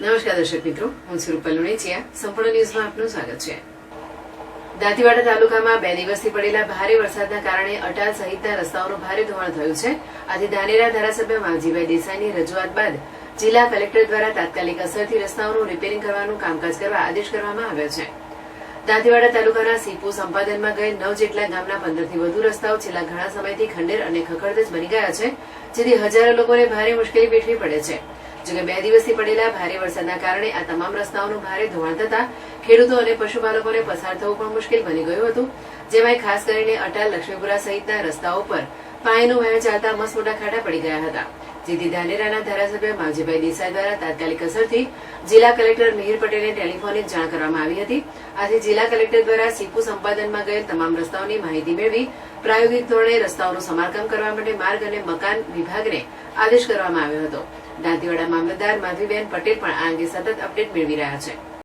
નમસ્કાર દર્શક મિત્રો, હું છું રૂપલ લુણીચિયા. સંપૂર્ણ ન્યૂઝમાં આપનું સ્વાગત છે. દાંતીવાડા તાલુકામાં 2 દિવસથી પડેલા ભારે વરસાદના કારણે અટાલ સહિતના રસ્તાઓનું ભારે ધોવાણ થયું છે. આથી ધાનેરા ધારાસભ્ય માવજીભાઈ દેસાઈની રજૂઆત બાદ જિલ્લા કલેક્ટર દ્વારા તાત્કાલિક અસરથી રસ્તાઓનું રિપેરિંગ કરવાનું કામકાજ કરવા આદેશ કરવામાં આવ્યો છે. દાંતીવાડા તાલુકાના સીપુ સંપાદનમાં ગયેલ 9 જેટલા ગામના 15થી વધુ રસ્તાઓ છેલ્લા ઘણા સમયથી ખંડેર અને ખખડધજ બની ગયા છે, જેથી હજારો લોકોને ભારે મુશ્કેલી વેઠવી પડે છે. જોકે 2 દિવસથી પડેલા ભારે વરસાદના કારણે આ તમામ રસ્તાઓનું ભારે ધોવાણ થતા ખેડૂતો અને પશુપાલકોને પસાર થવું પણ મુશ્કેલ બની ગયું હતું. જેમાં ખાસ કરીને અટાલ, લક્ષ્મીપુરા સહિતના રસ્તાઓ પર પાણીનું વહેણ ચાલતા મસ્ત મોટા ખાડા પડી ગયા હતા, જેથી ધાનેરાના ધારાસભ્ય માવજીભાઈ દેસાઈ દ્વારા તાત્કાલિક અસરથી જિલ્લા કલેક્ટર મિહિર પટેલને ટેલિફોનિક જાણ કરવામાં આવી હતી. આથી જિલ્લા કલેક્ટર દ્વારા સીપુ સંપાદનમાં ગયેલ તમામ રસ્તાઓની માહિતી મેળવી પ્રાયોગિક ધોરણે રસ્તાઓનું સમારકામ કરવા માટે માર્ગ અને મકાન વિભાગને આદેશ કરવામાં આવ્યો હતો. દાંતીવાડા મામલતદાર માધવીબેન પટેલ પણ આ અંગે સતત અપડેટ મેળવી રહ્યા છે.